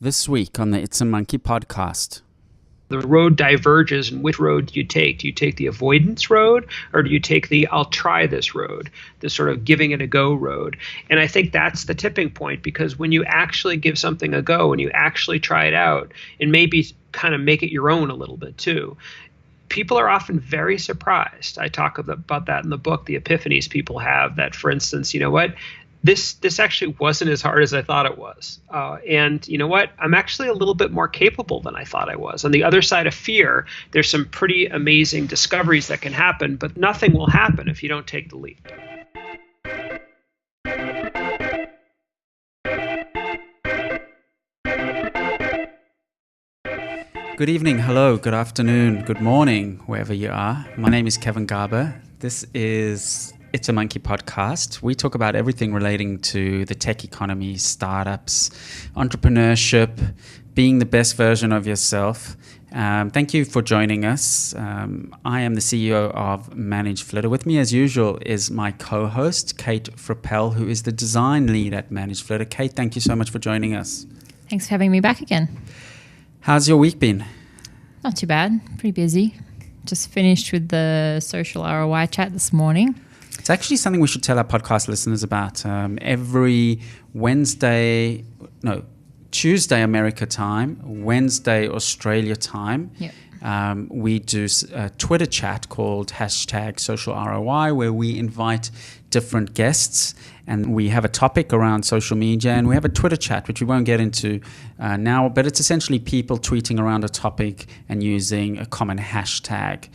This week on the It's a Monkey podcast. The road diverges, and which road do you take? Do you take the avoidance road, or do you take the I'll try this road, the sort of giving it a go road? And I think that's the tipping point, because when you actually give something a go and you actually try it out and maybe kind of make it your own a little bit too, people are often very surprised. I talk about that in the book, the epiphanies people have that, for instance, you know what? This actually wasn't as hard as I thought it was. And you know what? I'm actually a little bit more capable than I thought I was. On the other side of fear, there's some pretty amazing discoveries that can happen, but nothing will happen if you don't take the leap. Good evening, hello, good afternoon, good morning, wherever you are. My name is Kevin Garber. This is It's a Monkey podcast. We talk about everything relating to the tech economy, startups, entrepreneurship, being the best version of yourself. Thank you for joining us. I am the CEO of ManageFlitter. With me, as usual, is my co-host, Kate Frappell, who is the design lead at ManageFlitter. Kate, thank you so much for joining us. Thanks for having me back again. How's your week been? Not too bad. Pretty busy. Just finished with the social ROI chat this morning. It's actually something we should tell our podcast listeners about. Every Tuesday America time, Wednesday Australia time, we do a Twitter chat called #SocialROI, where we invite different guests and we have a topic around social media, and we have a Twitter chat, which we won't get into now, but it's essentially people tweeting around a topic and using a common hashtag.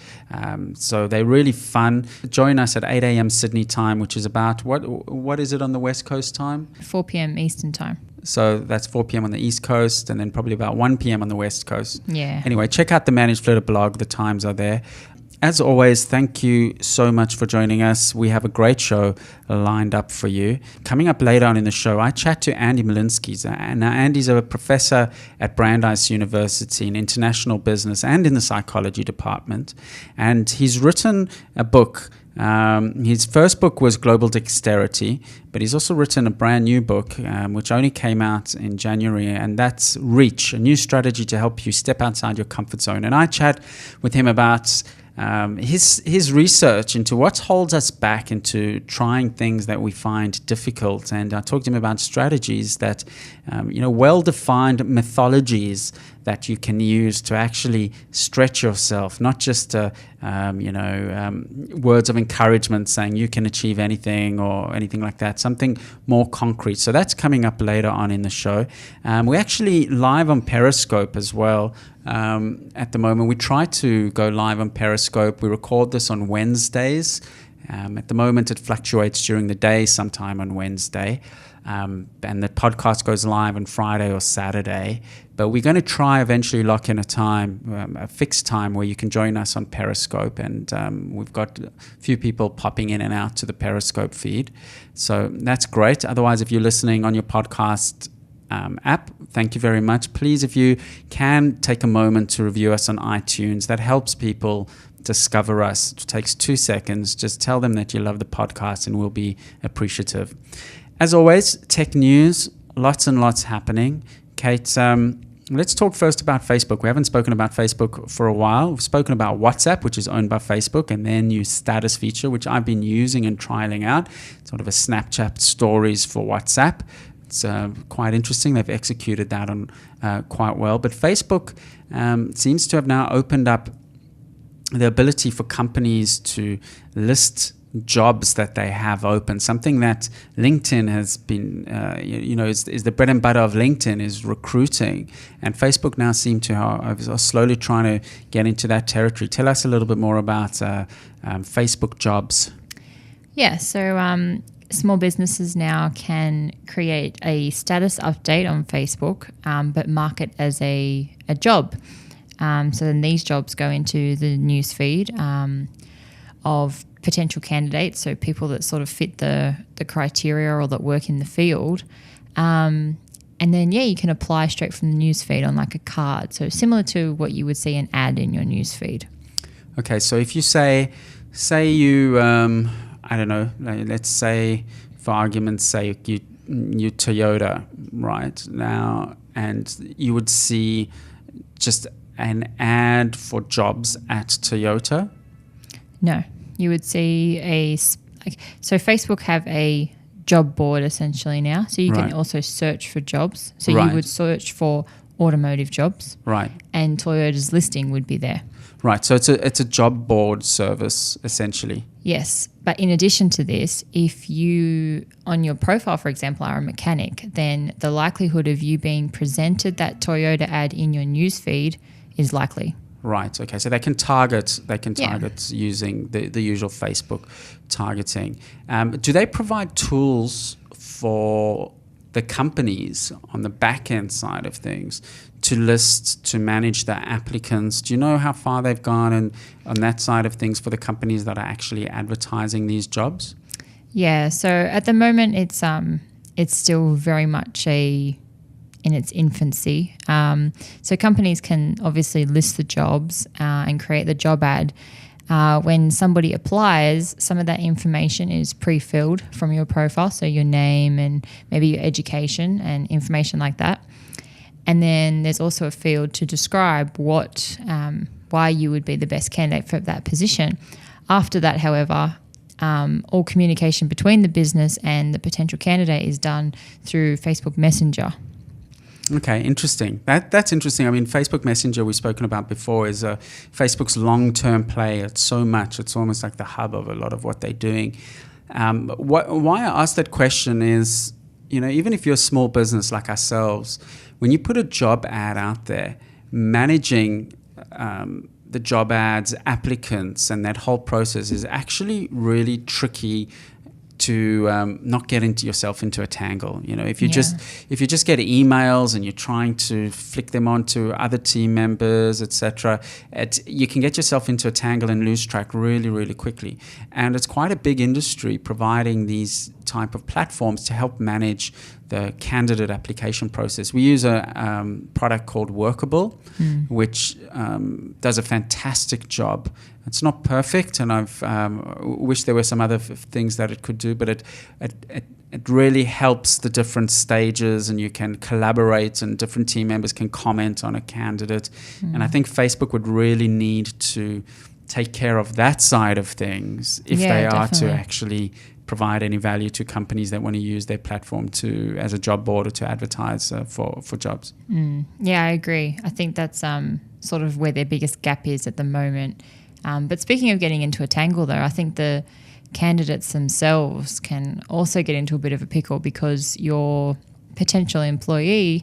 So they're really fun. Join us at 8 a.m. Sydney time, which is about, what is it on the West Coast time? 4 p.m. Eastern time. So that's 4 p.m. on the East Coast, and then probably about 1 p.m. on the West Coast. Yeah. Anyway, check out the ManageFlitter blog. The times are there. As always, thank you so much for joining us. We have a great show lined up for you. Coming up later on in the show, I chat to Andy Molinsky. Now, Andy's a professor at Brandeis University in international business and in the psychology department. And he's written a book. His first book was Global Dexterity, but he's also written a brand new book, which only came out in January, and that's Reach, a new strategy to help you step outside your comfort zone. And I chat with him about his research into what holds us back into trying things that we find difficult. And I talked to him about strategies that, well-defined methodologies that you can use to actually stretch yourself, not just words of encouragement saying you can achieve anything or anything like that, something more concrete. So that's coming up later on in the show. We're actually live on Periscope as well. At the moment, we try to go live on Periscope. We record this on Wednesdays. At the moment, it fluctuates during the day, sometime on Wednesday. And the podcast goes live on Friday or Saturday. But we're going to try eventually lock in a time, a fixed time where you can join us on Periscope. And we've got a few people popping in and out to the Periscope feed. So that's great. Otherwise, if you're listening on your podcast app, thank you very much. Please, if you can, take a moment to review us on iTunes. That helps people discover us. It takes 2 seconds. Just tell them that you love the podcast and we'll be appreciative. As always, tech news, lots and lots happening. Kate, let's talk first about Facebook. We haven't spoken about Facebook for a while. We've spoken about WhatsApp, which is owned by Facebook, and their new status feature, which I've been using and trialing out. It's sort of a Snapchat stories for WhatsApp. It's quite interesting. They've executed that on quite well. But Facebook seems to have now opened up the ability for companies to list jobs that they have open. Something that LinkedIn has been, is the bread and butter of LinkedIn is recruiting. And Facebook now seem to are slowly trying to get into that territory. Tell us a little bit more about Facebook jobs. Yeah, so small businesses now can create a status update on Facebook, but mark it as a job. So then these jobs go into the newsfeed of potential candidates, so people that sort of fit the criteria or that work in the field. And then, you can apply straight from the newsfeed on like a card. So similar to what you would see an ad in your newsfeed. Okay, so if you say you, let's say for argument's sake, you your Toyota right now, and you would see just an ad for jobs at Toyota? No, you would see so Facebook have a job board essentially now. So you can also search for jobs. So you would search for automotive jobs. Right. And Toyota's listing would be there. Right. So it's a job board service essentially. Yes. But in addition to this, if you, on your profile, for example, are a mechanic, then the likelihood of you being presented that Toyota ad in your newsfeed is likely. Right. Okay. So they can target using the usual Facebook targeting. Do they provide tools for the companies on the back end side of things to list, to manage the applicants? Do you know how far they've gone on that side of things for the companies that are actually advertising these jobs? Yeah. So at the moment, it's still very much in its infancy. So companies can obviously list the jobs and create the job ad. When somebody applies, some of that information is pre-filled from your profile, so your name and maybe your education and information like that. And then there's also a field to describe why you would be the best candidate for that position. After that, however, all communication between the business and the potential candidate is done through Facebook Messenger. Okay, interesting. That's interesting. I mean, Facebook Messenger we've spoken about before is Facebook's long-term play. It's so much. It's almost like the hub of a lot of what they're doing. Why I asked that question is, even if you're a small business like ourselves, when you put a job ad out there, managing the job ads, applicants, and that whole process is actually really tricky to not get yourself into a tangle. If you just get emails and you're trying to flick them onto other team members, etc., you can get yourself into a tangle and lose track really, really quickly. And it's quite a big industry providing these type of platforms to help manage the candidate application process. We use a product called Workable, which does a fantastic job. It's not perfect, and I've wish there were some other things that it could do, but it really helps the different stages, and you can collaborate, and different team members can comment on a candidate. And I think Facebook would really need to take care of that side of things if they are to actually provide any value to companies that want to use their platform as a job board or to advertise for jobs. Yeah, I agree. I think that's sort of where their biggest gap is at the moment. But speaking of getting into a tangle, though, I think the candidates themselves can also get into a bit of a pickle because your potential employer,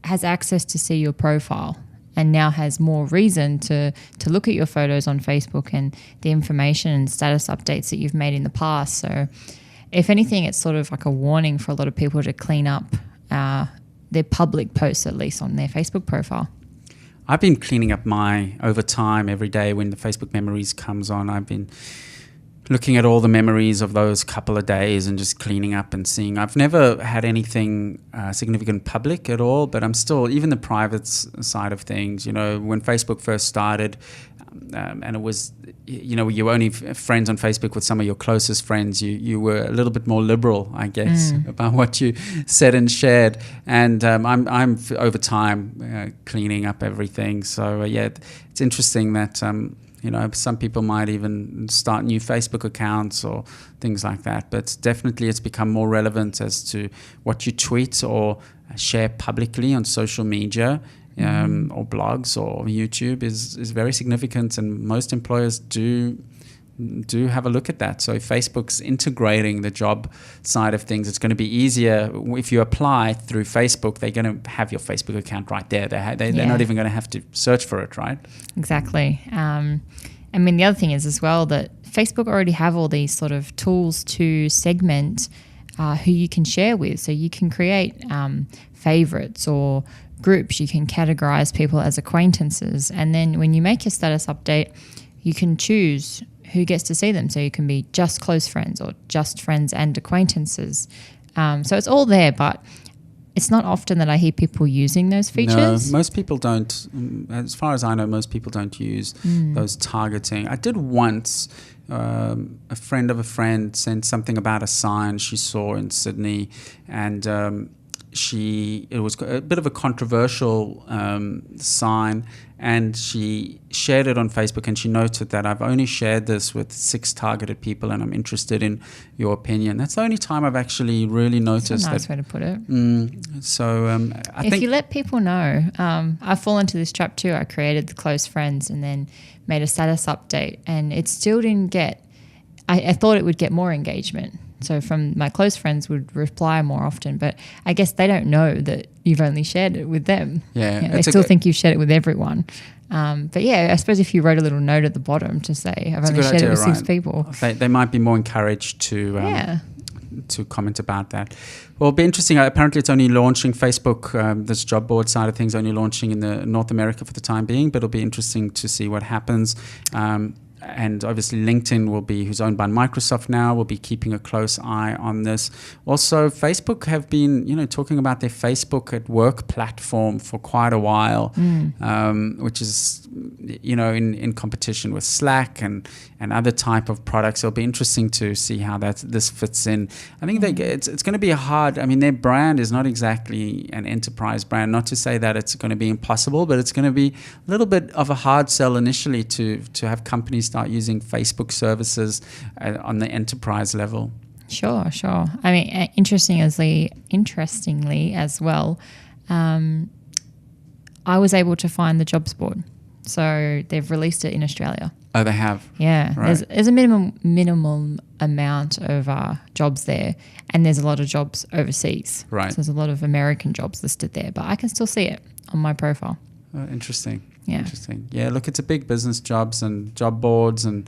has access to see your profile and now has more reason to look at your photos on Facebook and the information and status updates that you've made in the past. So if anything, it's sort of like a warning for a lot of people to clean up their public posts, at least on their Facebook profile. I've been cleaning up over time every day when the Facebook Memories comes on. I've been looking at all the memories of those couple of days and just cleaning up and seeing. I've never had anything significant public at all, but I'm still, even the private side of things, when Facebook first started, and it was, you were only friends on Facebook with some of your closest friends. You were a little bit more liberal, I guess, about what you said and shared. And I'm over time cleaning up everything. So it's interesting that some people might even start new Facebook accounts or things like that. But definitely, it's become more relevant as to what you tweet or share publicly on social media. Or blogs or YouTube is very significant, and most employers do have a look at that. So if Facebook's integrating the job side of things, it's going to be easier. If you apply through Facebook, they're going to have your Facebook account right there. They're not even going to have to search for it, right? Exactly. The other thing is as well that Facebook already have all these sort of tools to segment who you can share with. So you can create favorites or groups. You can categorize people as acquaintances, and then when you make your status update, you can choose who gets to see them. So you can be just close friends or just friends and acquaintances. So it's all there, but it's not often that I hear people using those features. No, most people don't. As far as I know, most people don't use those targeting. I did once. a friend of a friend sent something about a sign she saw in Sydney, and it was a bit of a controversial sign, and she shared it on Facebook, and she noted that I've only shared this with 6 targeted people, and I'm interested in your opinion. That's the only time I've actually really noticed. That's a nice way to put it. I think you let people know, I fall into this trap too. I created the close friends and then made a status update, and it still didn't get. I thought it would get more engagement. So from my close friends would reply more often, but I guess they don't know that you've only shared it with them. Yeah, they still think you've shared it with everyone. But yeah, I suppose if you wrote a little note at the bottom to say, I've only shared it with 6 people. They might be more encouraged to comment about that. Well, it'll be interesting. Apparently it's only launching Facebook, this job board side of things, only launching in the North America for the time being, but it'll be interesting to see what happens. And obviously LinkedIn who's owned by Microsoft now, will be keeping a close eye on this. Also, Facebook have been, talking about their Facebook at Work platform for quite a while, which is, in competition with Slack and other type of products. It'll be interesting to see how this fits in. I think it's going to be their brand is not exactly an enterprise brand. Not to say that it's going to be impossible, but it's going to be a little bit of a hard sell initially to have companies start using Facebook services on the enterprise level. Sure. I mean, interestingly as well, I was able to find the jobs board. So they've released it in Australia. Oh, they have? Yeah. Right. There's a minimum amount of jobs there, and there's a lot of jobs overseas. Right. So there's a lot of American jobs listed there, but I can still see it on my profile. Oh, interesting. Yeah. Interesting. Yeah, look, it's a big business, jobs and job boards, and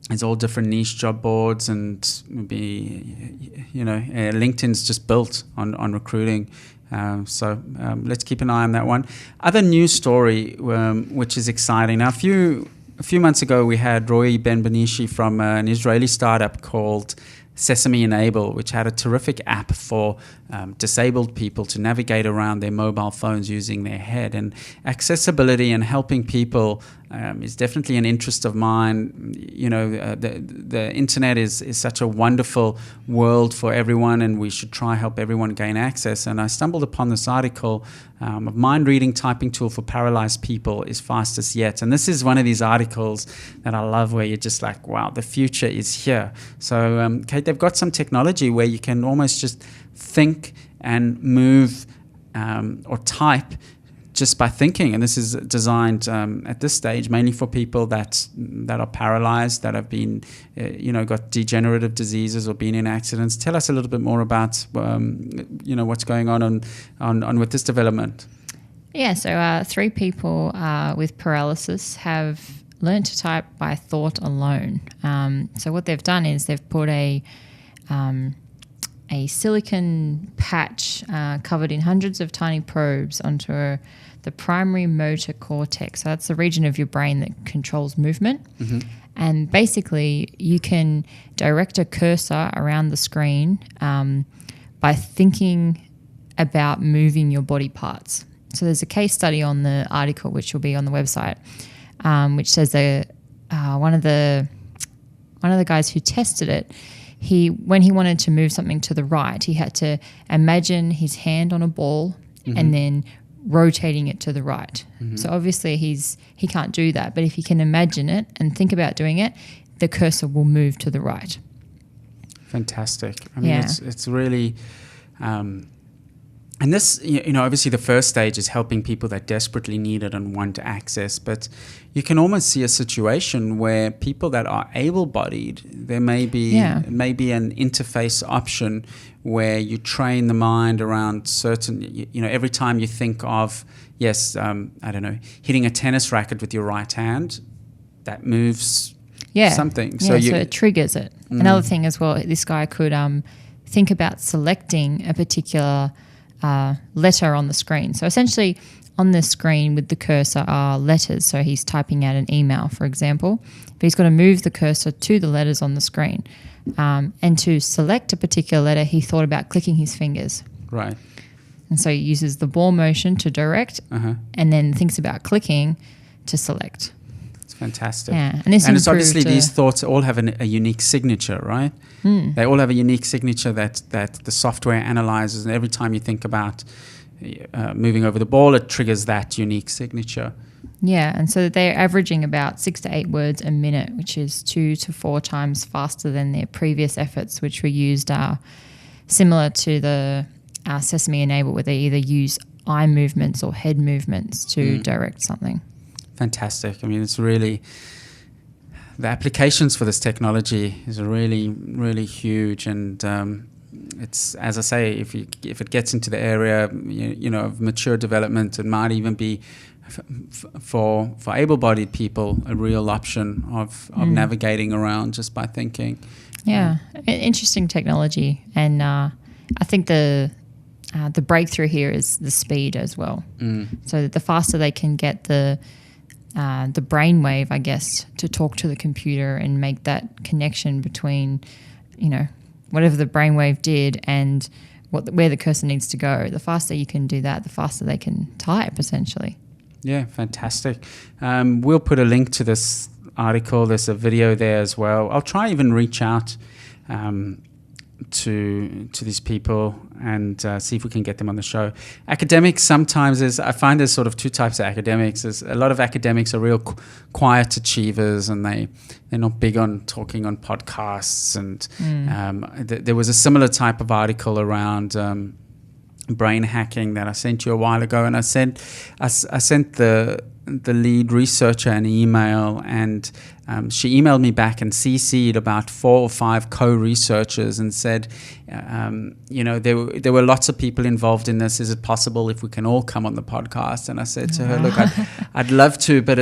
it's all different niche job boards, and LinkedIn's just built on recruiting. So let's keep an eye on that one. Other news story, which is exciting. Now, a few months ago, we had Roy Ben-Benishi from an Israeli startup called Sesame Enable, which had a terrific app for disabled people to navigate around their mobile phones using their head. And accessibility and helping people is definitely an interest of mine. The internet is such a wonderful world for everyone, and we should try help everyone gain access. And I stumbled upon this article of mind-reading typing tool for paralyzed people is fastest yet. And this is one of these articles that I love, where you're just like, wow, the future is here. So, Kate, they've got some technology where you can almost just think and move or type just by thinking. And this is designed at this stage mainly for people that are paralyzed, that have been, got degenerative diseases or been in accidents. Tell us a little bit more about, what's going on with this development. Yeah, so 3 people with paralysis have learned to type by thought alone. So what they've done is they've put a silicon patch covered in hundreds of tiny probes onto the primary motor cortex. So that's the region of your brain that controls movement. Mm-hmm. And basically, you can direct a cursor around the screen by thinking about moving your body parts. So there's a case study on the article, which will be on the website, which says one of the guys who tested it, when he wanted to move something to the right, he had to imagine his hand on a ball and then rotating it to the right. So obviously he can't do that, but if he can imagine it and think about doing it, the cursor will move to the right. Fantastic. I mean, it's really... and this, obviously the first stage is helping people that desperately need it and want access, but you can almost see a situation where people that are able-bodied, there may be an interface option where you train the mind around certain, every time you think of, hitting a tennis racket with your right hand, that moves something. So it triggers it. Another thing as well, this guy could think about selecting a particular letter on the screen. So essentially on the screen with the cursor are letters. So he's typing out an email, for example, but he's got to move the cursor to the letters on the screen. And to select a particular letter, he thought about clicking his fingers. Right. And so he uses the ball motion to direct and then thinks about clicking to select. It's Fantastic. Yeah, and it's obviously improved, these thoughts all have a unique signature, right? They all have a unique signature that the software analyzes, and every time you think about moving over the ball, it triggers that unique signature. Yeah, and so they're averaging about 6 to 8 words a minute, which is 2 to 4 times faster than their previous efforts, which were used similar to the Sesame Enable, where they either use eye movements or head movements to direct something. Fantastic. I mean, it's really, the applications for this technology is really, really huge, and it's, as I say, if it gets into the area, of mature development, it might even be for able-bodied people a real option of navigating around just by thinking. Yeah, interesting technology, and I think the breakthrough here is the speed as well. So that the faster they can get the brainwave, I guess, to talk to the computer and make that connection between, whatever the brainwave did and where the cursor needs to go. The faster you can do that, the faster they can type, essentially. Yeah, fantastic. We'll put a link to this article. There's a video there as well. I'll try even reach out to these people and see if we can get them on the show. Academics sometimes I find there's sort of two types of academics. There's a lot of academics are real quiet achievers, and they're not big on talking on podcasts. And there was a similar type of article around brain hacking that I sent you a while ago, and I sent the lead researcher an email, and she emailed me back and CC'd about 4 or 5 co-researchers and said, there were lots of people involved in this. Is it possible if we can all come on the podcast? And I said to her, look, I'd love to, but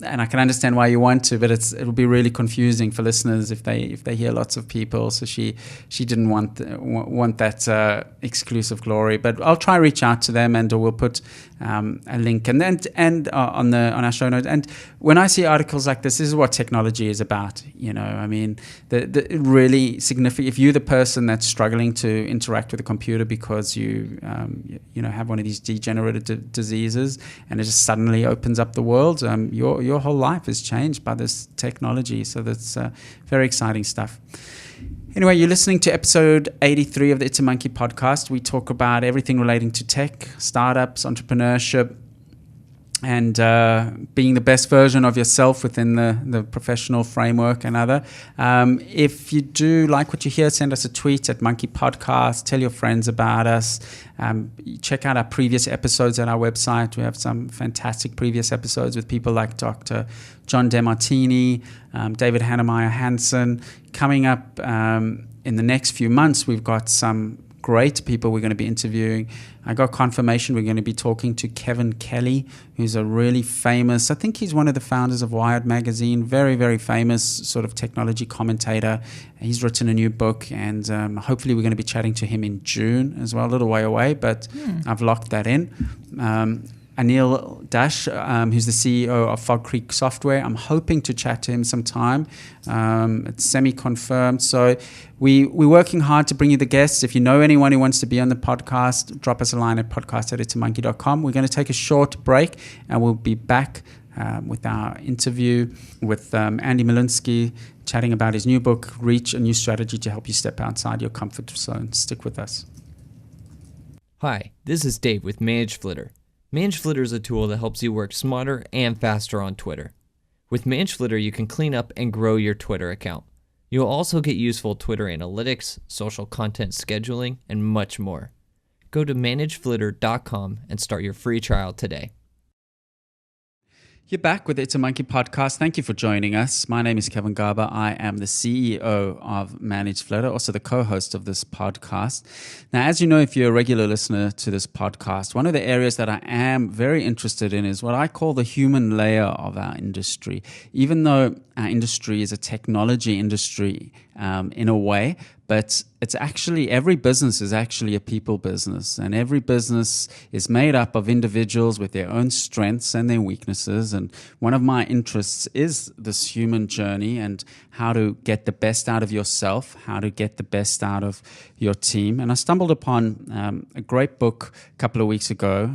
and I can understand why you want to, but it'll be really confusing for listeners if they hear lots of people. So she didn't want that exclusive glory. But I'll try reach out to them, and we'll put a link and on our show notes. And when I see articles like this is what technology is about. I mean, the really significant. If you're the person that's struggling to interact with a computer because you have one of these degenerative diseases, and it just suddenly opens up the world, your whole life is changed by this technology. So that's very exciting stuff. Anyway, you're listening to episode 83 of the It's a Monkey podcast. We talk about everything relating to tech, startups, entrepreneurship, and being the best version of yourself within the professional framework and other. If you do like what you hear, send us a tweet at Monkey Podcast. Tell your friends about us. Check out our previous episodes at our website. We have some fantastic previous episodes with people like Dr. John DeMartini, David Hannemeyer Hansen. Coming up in the next few months, we've got some great people we're going to be interviewing. I got confirmation we're going to be talking to Kevin Kelly, who's a really famous, I think he's one of the founders of Wired magazine, very, very famous sort of technology commentator. He's written a new book, and hopefully we're going to be chatting to him in June as well, a little way away, but I've locked that in. Anil Dash, who's the CEO of Fog Creek Software. I'm hoping to chat to him sometime. It's semi-confirmed. So we're working hard to bring you the guests. If you know anyone who wants to be on the podcast, drop us a line at podcast@itsamonkey.com. We're going to take a short break, and we'll be back with our interview with Andy Molinsky, chatting about his new book, Reach, a New Strategy to Help You Step Outside Your Comfort Zone. Stick with us. Hi, this is Dave with ManageFlitter. ManageFlitter is a tool that helps you work smarter and faster on Twitter. With ManageFlitter, you can clean up and grow your Twitter account. You'll also get useful Twitter analytics, social content scheduling, and much more. Go to ManageFlitter.com and start your free trial today. You're back with It's a Monkey podcast. Thank you for joining us. My name is Kevin Garber. I am the CEO of ManageFlitter, also the co-host of this podcast. Now, as you know, if you're a regular listener to this podcast, one of the areas that I am very interested in is what I call the human layer of our industry. Even though our industry is a technology industry, in a way. But it's actually, every business is actually a people business, and every business is made up of individuals with their own strengths and their weaknesses. And one of my interests is this human journey and how to get the best out of yourself, how to get the best out of your team. And I stumbled upon a great book a couple of weeks ago,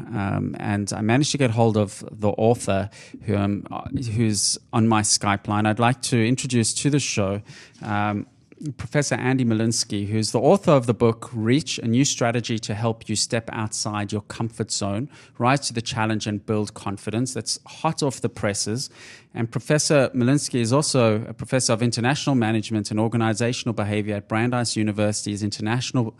and I managed to get hold of the author who's on my Skype line. I'd like to introduce to the show Professor Andy Molinsky, who's the author of the book Reach, a New Strategy to Help You Step Outside Your Comfort Zone, Rise to the Challenge and Build Confidence. That's hot off the presses. And Professor Molinsky is also a professor of international management and organizational behavior at Brandeis University's International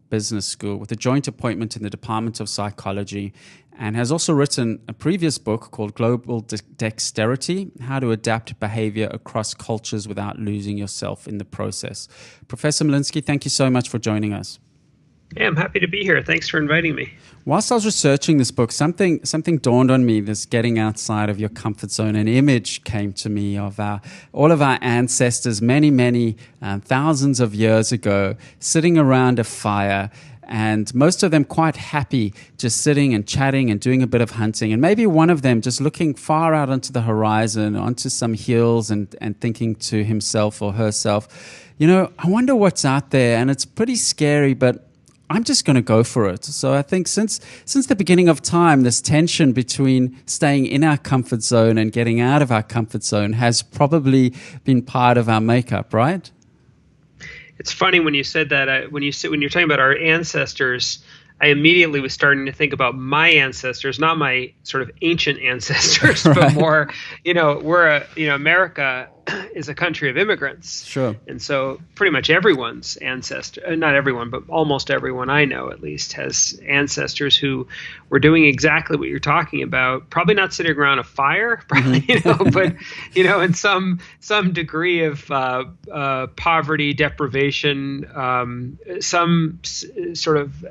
Business School with a joint appointment in the Department of Psychology, and has also written a previous book called Global Dexterity, How to Adapt Behavior Across Cultures Without Losing Yourself in the Process. Professor Molinsky, thank you so much for joining us. Yeah, I'm happy to be here. Thanks for inviting me. Whilst I was researching this book, something dawned on me, this getting outside of your comfort zone. An image came to me of all of our ancestors many thousands of years ago, sitting around a fire, and most of them quite happy, just sitting and chatting and doing a bit of hunting. And maybe one of them just looking far out onto the horizon, onto some hills, and thinking to himself or herself, I wonder what's out there. And it's pretty scary, but I'm just going to go for it. So I think since the beginning of time, this tension between staying in our comfort zone and getting out of our comfort zone has probably been part of our makeup, right? It's funny when you said that. When you're talking about our ancestors, I immediately was starting to think about my ancestors, not my sort of ancient ancestors, right, but more, America is a country of immigrants. Sure. And so pretty much everyone's ancestor, not everyone, but almost everyone I know at least has ancestors who were doing exactly what you're talking about. Probably not sitting around a fire, probably, but, in some degree of poverty, deprivation, some sort of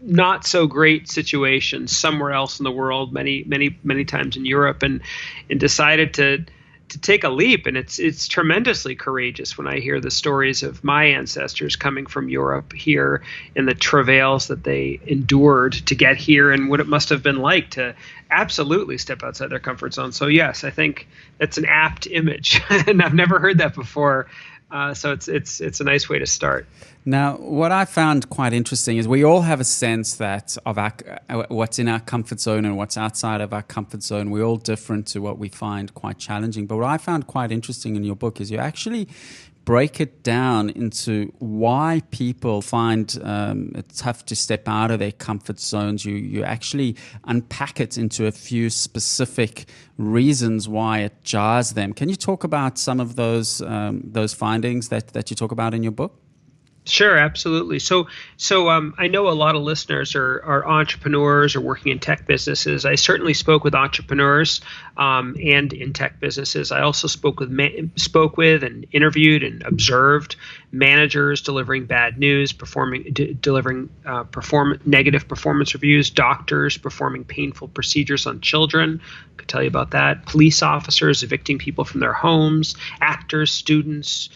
not so great situation somewhere else in the world, many times in Europe, and decided to take a leap. And it's tremendously courageous when I hear the stories of my ancestors coming from Europe here and the travails that they endured to get here and what it must have been like to absolutely step outside their comfort zone. So yes, I think that's an apt image, and I've never heard that before. So it's a nice way to start. Now, what I found quite interesting is we all have a sense that of what's in our comfort zone and what's outside of our comfort zone. We're all different to what we find quite challenging. But what I found quite interesting in your book is you actually break it down into why people find it tough to step out of their comfort zones. You actually unpack it into a few specific reasons why it jars them. Can you talk about some of those findings that you talk about in your book? Sure, absolutely. So I know a lot of listeners are entrepreneurs or working in tech businesses. I certainly spoke with entrepreneurs and in tech businesses. I also spoke with and interviewed and observed managers delivering bad news, delivering negative performance reviews, doctors performing painful procedures on children. I could tell you about that. Police officers evicting people from their homes, actors, students,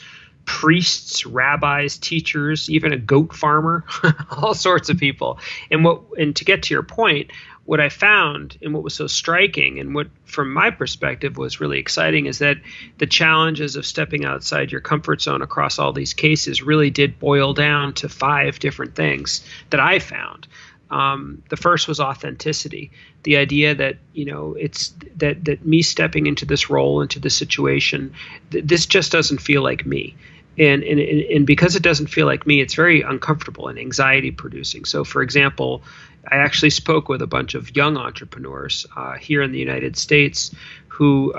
priests, rabbis, teachers, even a goat farmer, all sorts of people. And to get to your point, what I found and what was so striking and what from my perspective was really exciting is that the challenges of stepping outside your comfort zone across all these cases really did boil down to 5 different things that I found. The first was authenticity. The idea that, it's that me stepping into this role, into this situation, this just doesn't feel like me. And because it doesn't feel like me, it's very uncomfortable and anxiety producing. So, for example, I actually spoke with a bunch of young entrepreneurs here in the United States who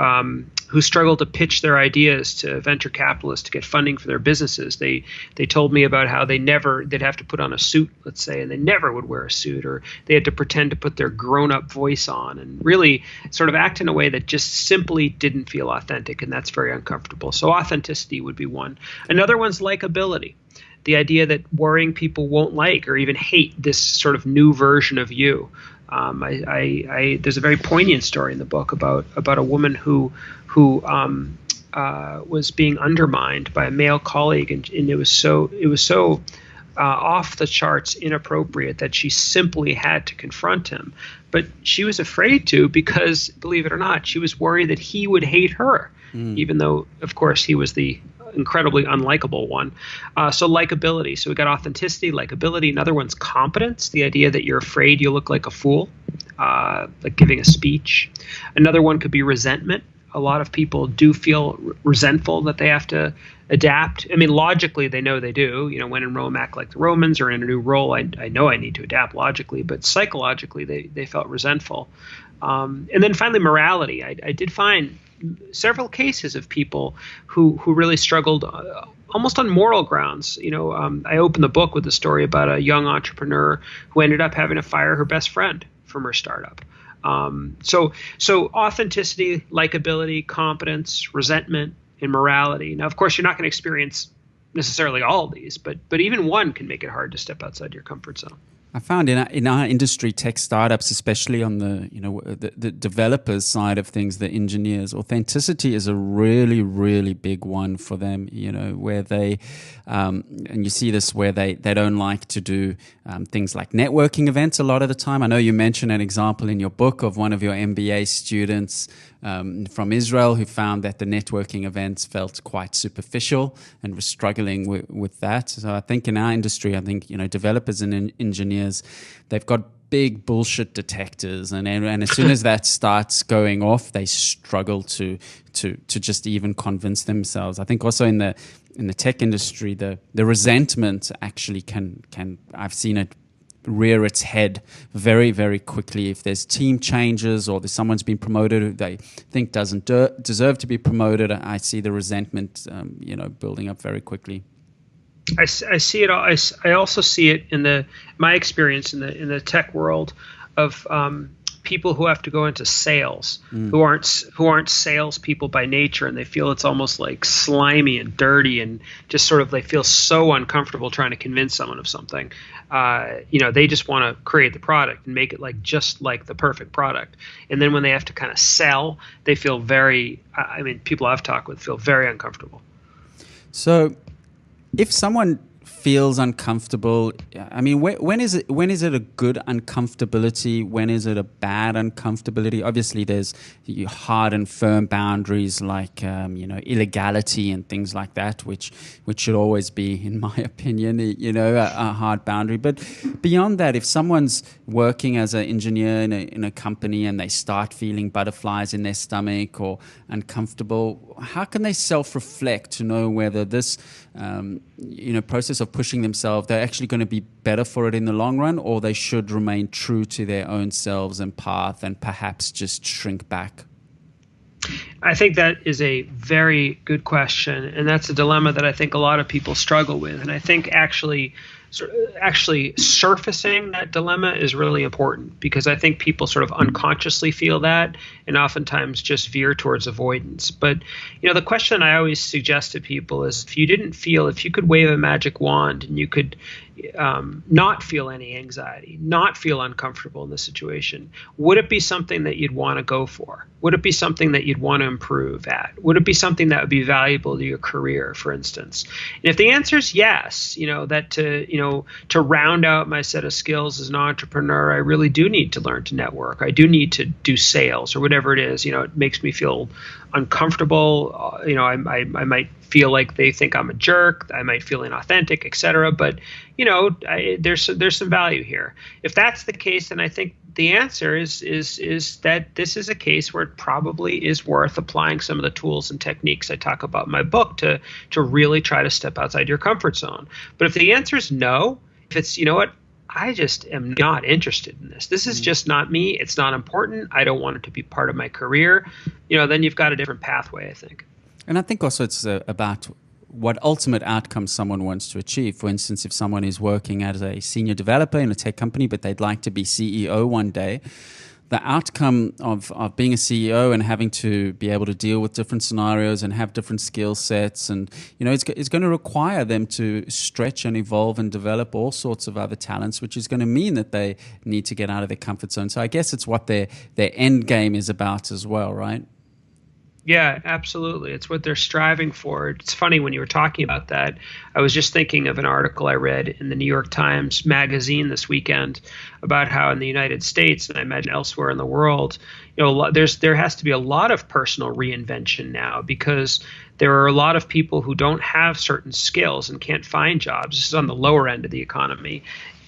struggle to pitch their ideas to venture capitalists to get funding for their businesses. They told me about how they'd have to put on a suit, let's say, and they never would wear a suit, or they had to pretend to put their grown-up voice on and really sort of act in a way that just simply didn't feel authentic, and that's very uncomfortable. So authenticity would be one. Another one's likability. The idea that worrying people won't like or even hate this sort of new version of you. There's a very poignant story in the book about a woman who was being undermined by a male colleague, and it was so off the charts inappropriate that she simply had to confront him. But she was afraid to because, believe it or not, she was worried that he would hate her, even though, of course, he was the incredibly unlikable one. So likability. So we got authenticity, likability. Another one's competence, the idea that you're afraid you look like a fool, like giving a speech. Another one could be resentment. A lot of people do feel resentful that they have to adapt. I mean, logically, they know they do. You know, when in Rome, act like the Romans, or in a new role, I know I need to adapt logically, but psychologically, they felt resentful. And then finally, morality. I did find several cases of people who really struggled almost on moral grounds. You know, I opened the book with a story about a young entrepreneur who ended up having to fire her best friend from her startup. So authenticity, likability, competence, resentment, and morality. Now, of course, you're not going to experience necessarily all of these, but even one can make it hard to step outside your comfort zone. I found in our industry, tech startups, especially on the developers side of things, the engineers, authenticity is a really, really big one for them. You know, where they and you see this where they don't like to do things like networking events a lot of the time. I know you mentioned an example in your book of one of your MBA students from Israel who found that the networking events felt quite superficial and was struggling with that. So I think in our industry, developers and engineers, they've got big bullshit detectors, and as soon as that starts going off, they struggle to just even convince themselves. I think also in the tech industry, the resentment actually can I've seen it rear its head very, very quickly. If there's team changes or there's someone's been promoted who they think doesn't deserve to be promoted, I see the resentment, building up very quickly. I see it. I also see it in my experience in the tech world of people who have to go into sales, who aren't salespeople by nature, and they feel it's almost like slimy and dirty, and just sort of they feel so uncomfortable trying to convince someone of something. They just want to create the product and make it just like the perfect product. And then when they have to kind of sell, they feel people I've talked with feel very uncomfortable. So if someone feels uncomfortable, I mean, when is it a good uncomfortability? When is it a bad uncomfortability? Obviously, there's hard and firm boundaries like illegality and things like that, which should always be, in my opinion, a hard boundary. But beyond that, if someone's working as an engineer in a company and they start feeling butterflies in their stomach or uncomfortable, how can they self-reflect to know whether this process of pushing themselves, they're actually going to be better for it in the long run, or they should remain true to their own selves and path and perhaps just shrink back? I think that is a very good question, and that's a dilemma that I think a lot of people struggle with. And I think actually surfacing that dilemma is really important, because I think people sort of unconsciously feel that and oftentimes just veer towards avoidance. But the question I always suggest to people is, if you could wave a magic wand and you could not feel any anxiety, not feel uncomfortable in the situation, would it be something that you'd want to go for? Would it be something that you'd want to improve at? Would it be something that would be valuable to your career, for instance? And if the answer is yes, that to round out my set of skills as an entrepreneur, I really do need to learn to network. I do need to do sales or whatever it is. It makes me feel uncomfortable. I might feel like they think I'm a jerk. I might feel inauthentic, etc. But there's some value here. If that's the case, then I think the answer is that this is a case where it probably is worth applying some of the tools and techniques I talk about in my book to really try to step outside your comfort zone. But if the answer is no, if it's, I just am not interested in this. This is just not me. It's not important. I don't want it to be part of my career. Then you've got a different pathway, I think. And I think also it's about what ultimate outcome someone wants to achieve. For instance, if someone is working as a senior developer in a tech company, but they'd like to be CEO one day, the outcome of being a CEO and having to be able to deal with different scenarios and have different skill sets, and it's going to require them to stretch and evolve and develop all sorts of other talents, which is going to mean that they need to get out of their comfort zone. So I guess it's what their end game is about as well, right? Yeah, absolutely. It's what they're striving for. It's funny when you were talking about that. I was just thinking of an article I read in the New York Times Magazine this weekend about how in the United States, and I imagine elsewhere in the world, there has to be a lot of personal reinvention now because there are a lot of people who don't have certain skills and can't find jobs. This is on the lower end of the economy.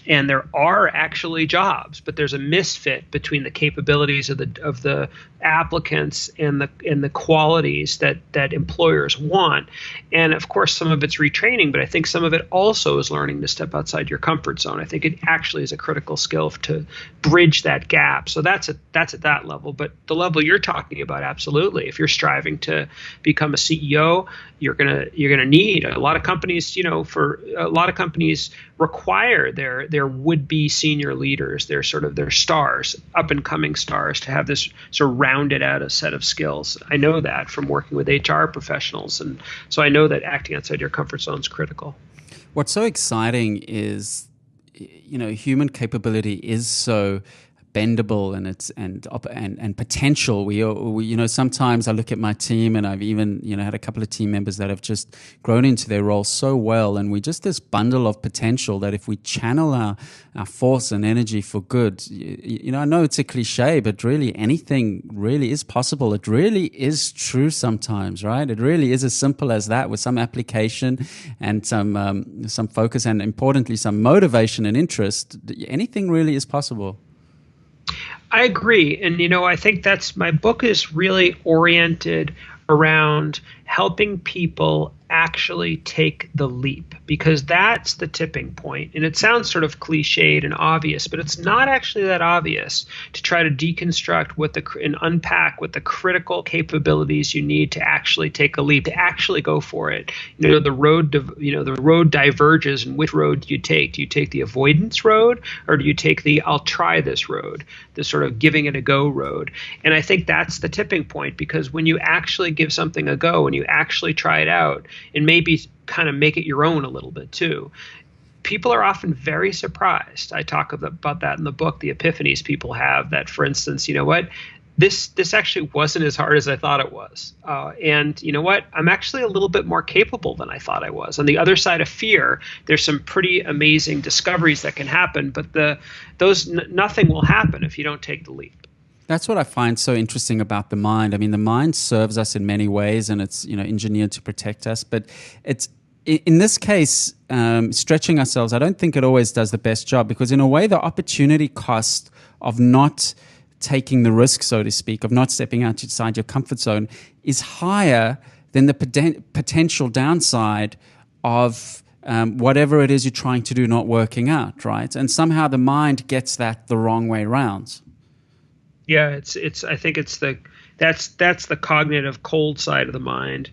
And there are actually jobs, but there's a misfit between the capabilities of the applicants and the qualities that employers want. And of course, some of it's retraining, but I think some of it also is learning to step outside your comfort zone. I think it actually is a critical skill to bridge that gap. So that's at that level. But the level you're talking about, absolutely. If you're striving to become a CEO, you're gonna need a lot of companies. For a lot of companies require their would-be senior leaders, their stars, up and coming stars, to have this sort of rounded out a set of skills. I know that from working with HR professionals, and so I know that acting outside your comfort zone is critical. What's so exciting is, human capability is so bendable and potential. We sometimes I look at my team, and I've even had a couple of team members that have just grown into their role so well, and we're just this bundle of potential that if we channel our force and energy for good, I know it's a cliche, but really anything really is possible. It really is true sometimes, right? It really is as simple as that, with some application and some focus, and importantly some motivation and interest. Anything really is possible. I agree. And, I think my book is really oriented around helping people actually take the leap, because that's the tipping point. And it sounds sort of cliched and obvious, but it's not actually that obvious to try to deconstruct and unpack what the critical capabilities you need to actually take a leap, to actually go for it. The road diverges, and which road do you take? Do you take the avoidance road, or do you take the I'll try this road, the sort of giving it a go road? And I think that's the tipping point, because when you actually give something a go and you actually try it out, and maybe kind of make it your own a little bit too, people are often very surprised. I talk about that in the book, the epiphanies people have, that, for instance, this actually wasn't as hard as I thought it was. And you know what? I'm actually a little bit more capable than I thought I was. On the other side of fear, there's some pretty amazing discoveries that can happen, but nothing will happen if you don't take the leap. That's what I find so interesting about the mind. I mean, the mind serves us in many ways, and it's engineered to protect us. But it's in this case, stretching ourselves, I don't think it always does the best job, because in a way, the opportunity cost of not taking the risk, so to speak, of not stepping outside your comfort zone is higher than the potential downside of whatever it is you're trying to do not working out, right? And somehow the mind gets that the wrong way around. Yeah, I think that's the cognitive cold side of the mind,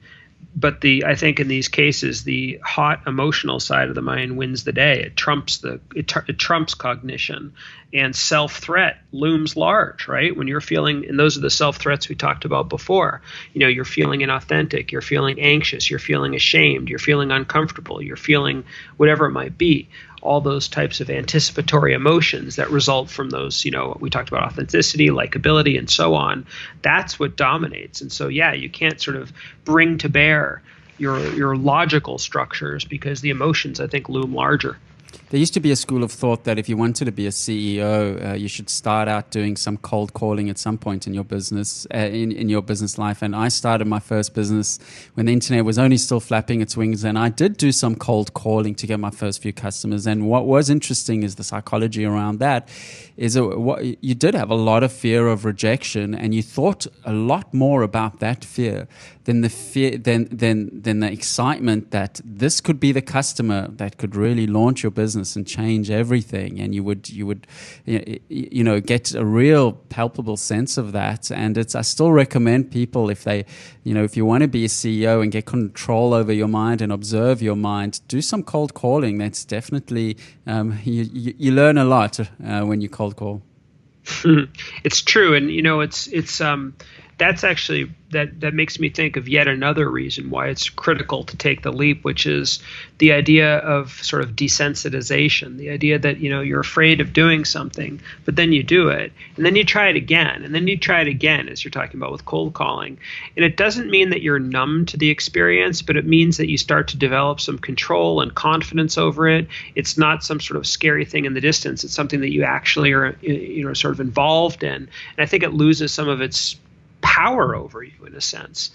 but I think in these cases the hot emotional side of the mind wins the day. It trumps cognition, and self-threat looms large, right? When you're feeling, and those are the self-threats we talked about before. You're feeling inauthentic, you're feeling anxious, you're feeling ashamed, you're feeling uncomfortable, you're feeling whatever it might be. All those types of anticipatory emotions that result from those, we talked about authenticity, likability, and so on. That's what dominates. And so, yeah, you can't sort of bring to bear your logical structures, because the emotions, I think, loom larger. There used to be a school of thought that if you wanted to be a CEO, you should start out doing some cold calling at some point in your business, in your business life. And I started my first business when the internet was only still flapping its wings, and I did do some cold calling to get my first few customers. And what was interesting is the psychology around that. You did have a lot of fear of rejection, and you thought a lot more about that fear than the excitement that this could be the customer that could really launch your business and change everything. And you would get a real palpable sense of that. And I still recommend people, if you want to be a CEO and get control over your mind and observe your mind, do some cold calling. That's definitely you learn a lot when you cold call. It's true, and that's actually that makes me think of yet another reason why it's critical to take the leap, which is the idea of sort of desensitization, the idea that, you're afraid of doing something, but then you do it, and then you try it again, and then you try it again, as you're talking about with cold calling. And it doesn't mean that you're numb to the experience, but it means that you start to develop some control and confidence over it. It's not some sort of scary thing in the distance. It's something that you actually are, sort of involved in. And I think it loses some of its power over you in a sense.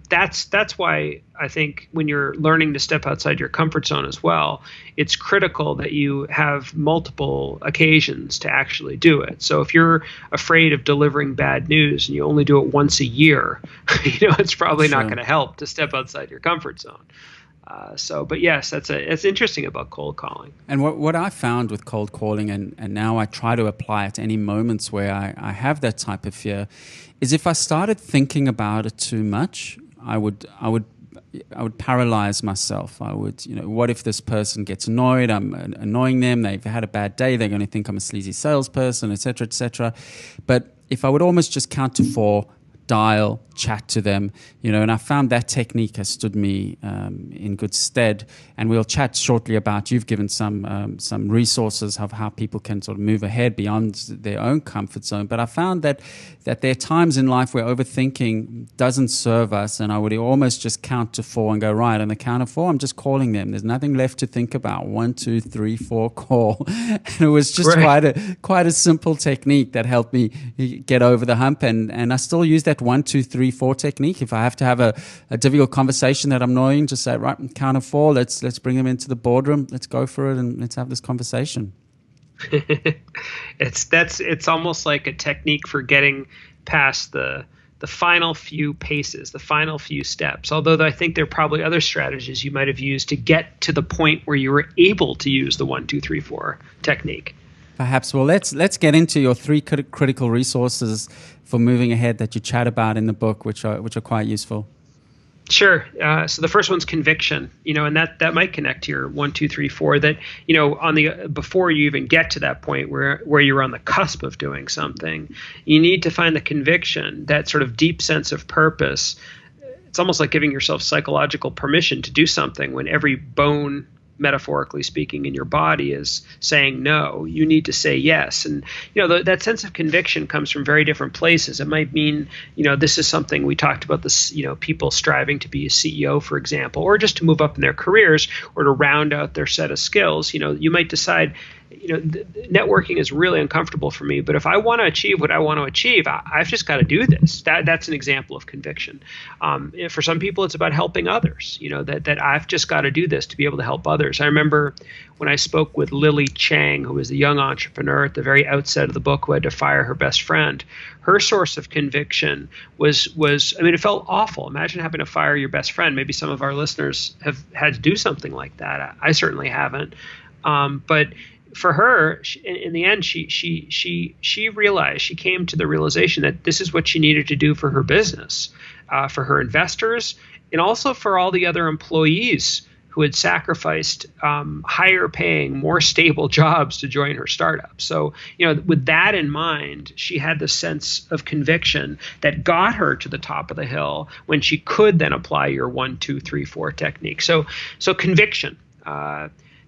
That's why I think when you're learning to step outside your comfort zone as well, it's critical that you have multiple occasions to actually do it. So if you're afraid of delivering bad news and you only do it once a year, it's probably not going to help to step outside your comfort zone. But yes, it's interesting about cold calling. And what I found with cold calling, and now I try to apply it to any moments where I have that type of fear, is if I started thinking about it too much, I would paralyze myself. I would, what if this person gets annoyed? I'm annoying them. They've had a bad day. They're going to think I'm a sleazy salesperson, et cetera, et cetera. But if I would almost just count to 4, dial, chat to them, and I found that technique has stood me in good stead. And we'll chat shortly about, you've given some resources of how people can sort of move ahead beyond their own comfort zone. But I found that there are times in life where overthinking doesn't serve us, and I would almost just count to 4 and go, right, on the count of 4, I'm just calling them. There's nothing left to think about. 1, 2, 3, 4, call. And it was just quite a simple technique that helped me get over the hump. And I still use that 1, 2, 3, 4 technique. If I have to have a difficult conversation that I'm annoying, just say, right, count of 4, let's bring them into the boardroom, let's go for it, and let's have this conversation. It's almost like a technique for getting past the final few paces, the final few steps. Although I think there are probably other strategies you might have used to get to the point where you were able to use the 1, 2, 3, 4 technique. Perhaps. Well, let's get into your 3 critical resources for moving ahead that you chat about in the book, which are quite useful. Sure. So the first one's conviction, and that might connect to your 1, 2, 3, 4. That before you even get to that point where you're on the cusp of doing something, you need to find the conviction, that sort of deep sense of purpose. It's almost like giving yourself psychological permission to do something when every bone, metaphorically speaking, in your body is saying no. You need to say yes. And that sense of conviction comes from very different places. It might mean, this is something we talked about, this, people striving to be a CEO, for example, or just to move up in their careers or to round out their set of skills. You might decide, networking is really uncomfortable for me, but if I want to achieve what I want to achieve, I've just got to do this. That's an example of conviction. For some people, it's about helping others, that I've just got to do this to be able to help others. I remember when I spoke with Lily Chang, who was a young entrepreneur at the very outset of the book, who had to fire her best friend. Her source of conviction was it felt awful. Imagine having to fire your best friend. Maybe some of our listeners have had to do something like that. I certainly haven't. But for her, in the end, she realized, she came to the realization that this is what she needed to do for her business, for her investors, and also for all the other employees who had sacrificed higher paying, more stable jobs to join her startup. So, with that in mind, she had this sense of conviction that got her to the top of the hill when she could then apply your 1, 2, 3, 4 technique. So conviction.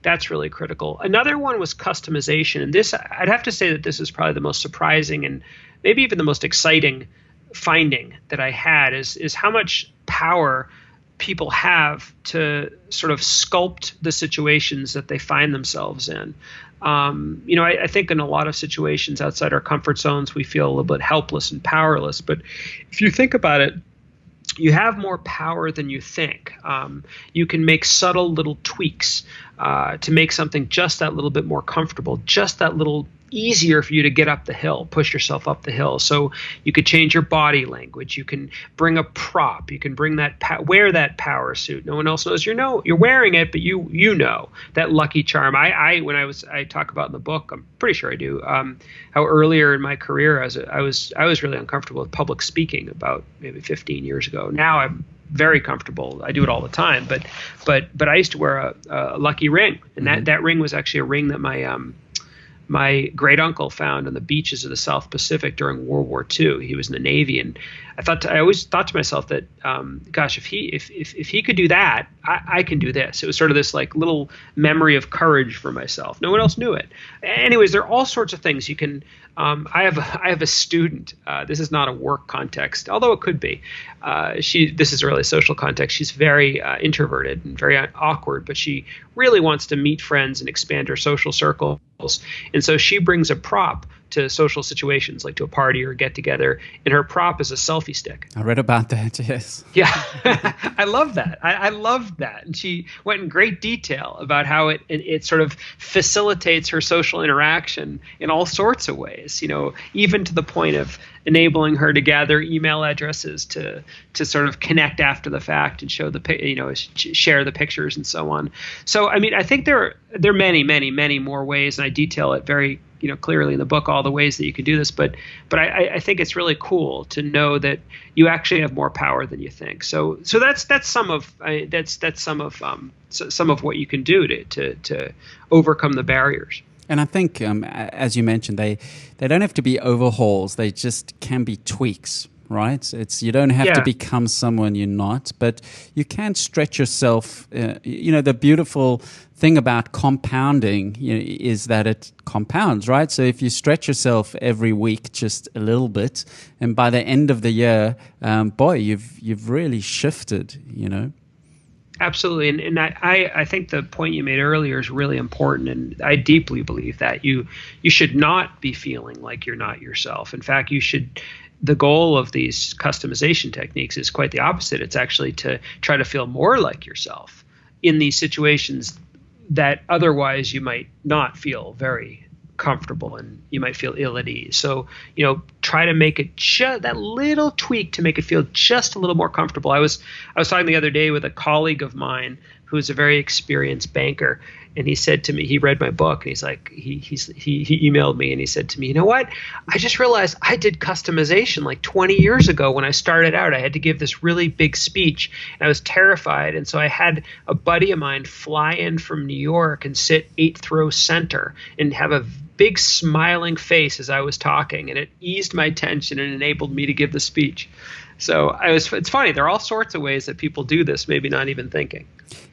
That's really critical. Another one was customization. And this, I'd have to say that this is probably the most surprising and maybe even the most exciting finding that I had is how much power people have to sort of sculpt the situations that they find themselves in. I think in a lot of situations outside our comfort zones, we feel a little bit helpless and powerless. But if you think about it, you have more power than you think. You can make subtle little tweaks to make something just that little bit more comfortable, just that little easier for you to get up the hill, push yourself up the hill. So you could change your body language. You can bring a prop. You can bring wear that power suit. No one else knows you're wearing it, but you know that lucky charm. I talk about in the book, I'm pretty sure I do, how earlier in my career I was really uncomfortable with public speaking about maybe 15 years ago. Now I'm very comfortable. I do it all the time, but I used to wear a lucky ring, and that ring was actually a ring that my great uncle found on the beaches of the South Pacific during World War II. He was in the Navy, and I always thought to myself that, gosh, if he could do that, I can do this. It was sort of this like little memory of courage for myself. No one else knew it. Anyways, there are all sorts of things you can. I have a student. This is not a work context, although it could be. This is really a social context. She's very introverted and very awkward, but she really wants to meet friends and expand her social circles. And so she brings a prop to social situations, like to a party or a get together, and her prop is a selfie stick. I read about that, yes. Yeah, I love that. I loved that. And she went in great detail about how it sort of facilitates her social interaction in all sorts of ways, even to the point of enabling her to gather email addresses to sort of connect after the fact and show share the pictures and so on. So, I mean, I think there are many, many, many more ways, and I detail it very clearly in the book, all the ways that you can do this. But I think it's really cool to know that you actually have more power than you think. So that's some of some of what you can do to overcome the barriers. And I think, as you mentioned, they don't have to be overhauls. They just can be tweaks, right? You don't have to become someone you're not, but you can stretch yourself. The beautiful thing about compounding is that it compounds, right? So if you stretch yourself every week just a little bit, and by the end of the year, you've really shifted, Absolutely. And I think the point you made earlier is really important. And I deeply believe that you should not be feeling like you're not yourself. In fact, the goal of these customization techniques is quite the opposite. It's actually to try to feel more like yourself in these situations that otherwise you might not feel very comfortable and you might feel ill at ease. So, try to make it just that little tweak to make it feel just a little more comfortable. I was talking the other day with a colleague of mine who's a very experienced banker, and he said to me, he read my book, and he's like, he emailed me, and he said to me, you know what? I just realized I did customization like 20 years ago when I started out. I had to give this really big speech, and I was terrified, and so I had a buddy of mine fly in from New York and sit 8th row center and have a big smiling face as I was talking, and it eased my tension and enabled me to give the speech. So it's funny. There are all sorts of ways that people do this, maybe not even thinking.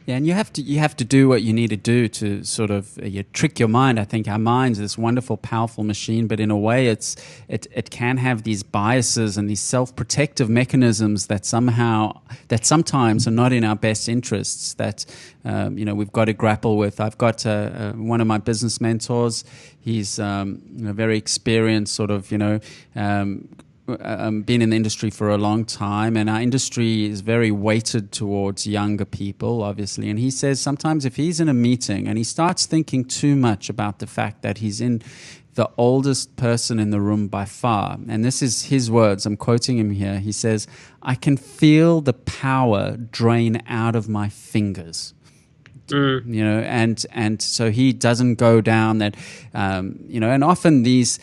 Yeah, and you have to do what you need to do to sort of trick your mind. I think our mind's this wonderful, powerful machine, but in a way, it can have these biases and these self-protective mechanisms that sometimes are not in our best interests. That we've got to grapple with. I've got one of my business mentors. He's very experienced, sort of been in the industry for a long time, and our industry is very weighted towards younger people, obviously. And he says sometimes if he's in a meeting and he starts thinking too much about the fact that he's in the oldest person in the room by far, and this is his words, I'm quoting him here, he says, "I can feel the power drain out of my fingers." And so he doesn't go down that, and often these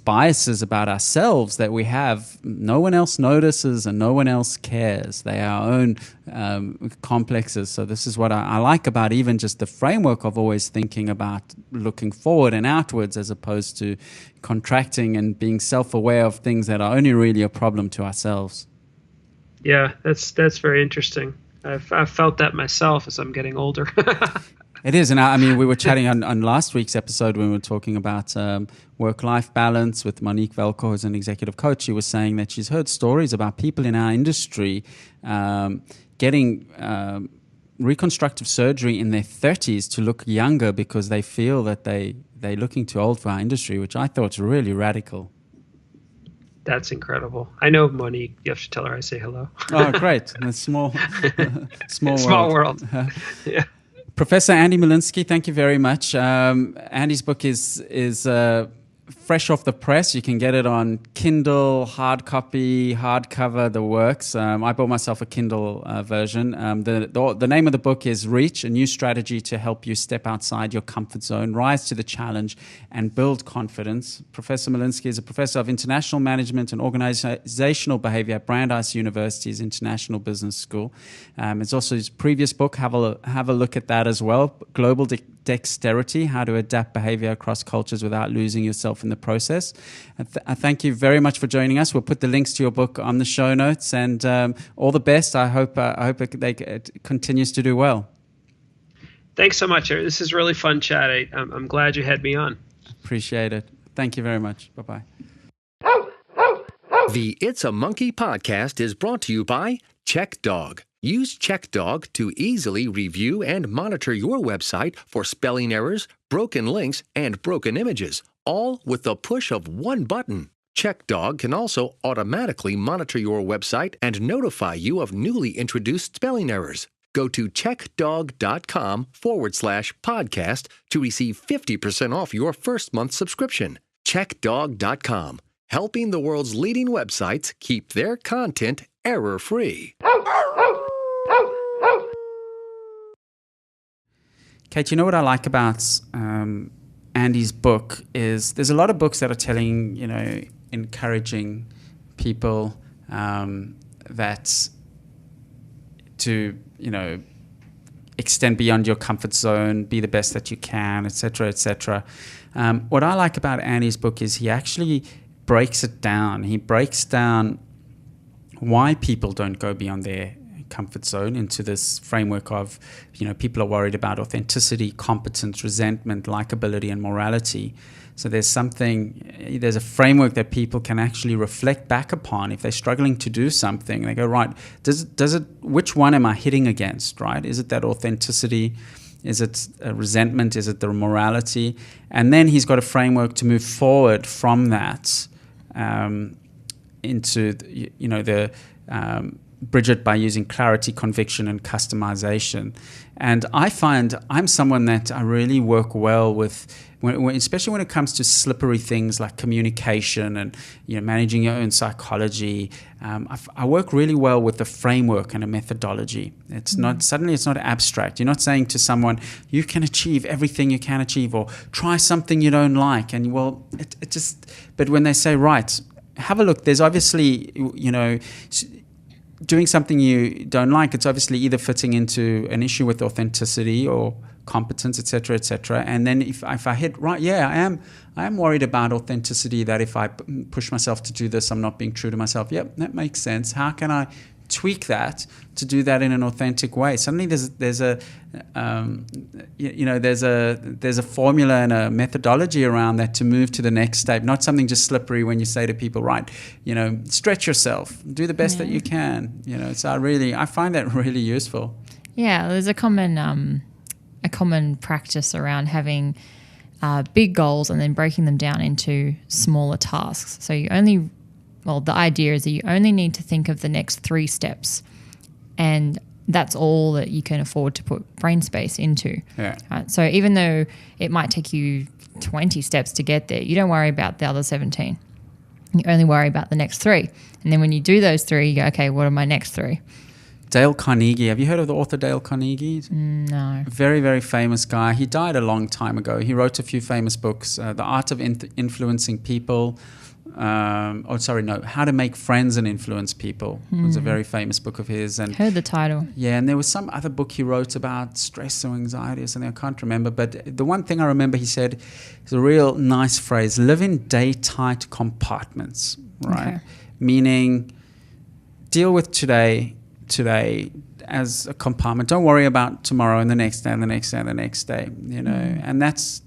biases about ourselves that we have, no one else notices and no one else cares. They are our own complexes. So this is what I like about even just the framework of always thinking about looking forward and outwards as opposed to contracting and being self-aware of things that are only really a problem to ourselves. Yeah, that's very interesting. I've felt that myself as I'm getting older. It is. And I mean, we were chatting on last week's episode when we were talking about work-life balance with Monique Velko, who's an executive coach. She was saying that she's heard stories about people in our industry getting reconstructive surgery in their 30s to look younger because they feel that they're looking too old for our industry, which I thought was really radical. That's incredible. I know Monique. You have to tell her I say hello. Oh, great. A small world. Yeah. Professor Andy Molinsky, thank you very much. Andy's book is fresh off the press. You can get it on Kindle, hard copy, hardcover, the works. I bought myself a Kindle version. The name of the book is Reach, a new strategy to help you step outside your comfort zone, rise to the challenge, and build confidence. Professor Molinsky is a professor of international management and organizational behavior at Brandeis University's International Business School. It's also his previous book. Have a look at that as well. Global Dexterity, how to adapt behavior across cultures without losing yourself in the process. I thank you very much for joining us. We'll put the links to your book on the show notes, and all the best. I hope it continues to do well. Thanks so much, Eric. This is really fun chat. I'm glad you had me on. Appreciate it. Thank you very much. Bye-bye. The It's a Monkey podcast is brought to you by Checkdog. Use Checkdog to easily review and monitor your website for spelling errors, broken links, and broken images, all with the push of one button. Checkdog can also automatically monitor your website and notify you of newly introduced spelling errors. Go to checkdog.com/podcast to receive 50% off your first month subscription. Checkdog.com, helping the world's leading websites keep their content error-free. Kate, you know what I like about Andy's book is there's a lot of books that are telling, encouraging people that to, extend beyond your comfort zone, be the best that you can, etc., etc. What I like about Andy's book is he actually breaks it down. He breaks down why people don't go beyond their comfort zone into this framework of, people are worried about authenticity, competence, resentment, likability, and morality. So there's a framework that people can actually reflect back upon if they're struggling to do something. They go, right, which one am I hitting against, right? Is it that authenticity? Is it a resentment? Is it the morality? And then he's got a framework to move forward from that into, the bridge it by using clarity, conviction, and customization. And I find I'm someone that I really work well with, especially when it comes to slippery things like communication and managing your own psychology. I work really well with a framework and a methodology. It's not abstract. You're not saying to someone, you can achieve everything you can achieve, or try something you don't like. And but when they say, right, have a look, there's obviously, doing something you don't like, it's obviously either fitting into an issue with authenticity or competence, etc., etc. And then if I hit right, I am worried about authenticity, that if I push myself to do this, I'm not being true to myself. Yep, that makes sense. How can I tweak that to do that in an authentic way? Suddenly there's a formula and a methodology around that to move to the next step, not something just slippery when you say to people, right, stretch yourself, do the best that you can, so I find that really useful. Yeah, there's a common practice around having big goals and then breaking them down into smaller tasks. So the idea is that you only need to think of the next 3 steps, and that's all that you can afford to put brain space into. Yeah. Right? So even though it might take you 20 steps to get there, you don't worry about the other 17. You only worry about the next 3. And then when you do those 3, you go, okay, what are my next 3? Dale Carnegie. Have you heard of the author Dale Carnegie? No. Very, very famous guy. He died a long time ago. He wrote a few famous books, The Art of Influencing People, How to Make Friends and Influence People. It was a very famous book of his. And heard the title. Yeah, and there was some other book he wrote about stress or anxiety or something. I can't remember. But the one thing I remember he said is a real nice phrase: live in day-tight compartments, right? Okay. Meaning deal with today as a compartment. Don't worry about tomorrow and the next day and the next day and the next day, and that's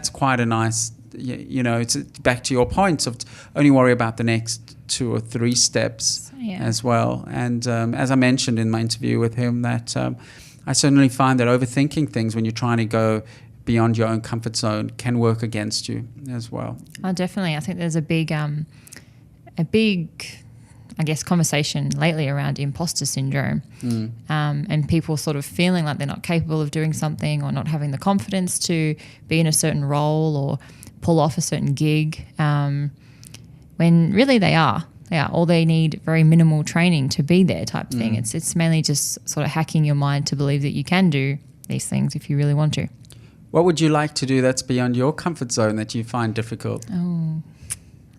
quite a nice, it's back to your point of only worry about the next 2 or 3 steps as well. And as I mentioned in my interview with him, that I certainly find that overthinking things when you're trying to go beyond your own comfort zone can work against you as well. Oh, definitely. I think there's a big conversation lately around imposter syndrome, and people sort of feeling like they're not capable of doing something or not having the confidence to be in a certain role or pull off a certain gig, when really they are. Or they need very minimal training to be there type thing. It's mainly just sort of hacking your mind to believe that you can do these things if you really want to. What would you like to do that's beyond your comfort zone that you find difficult? Oh,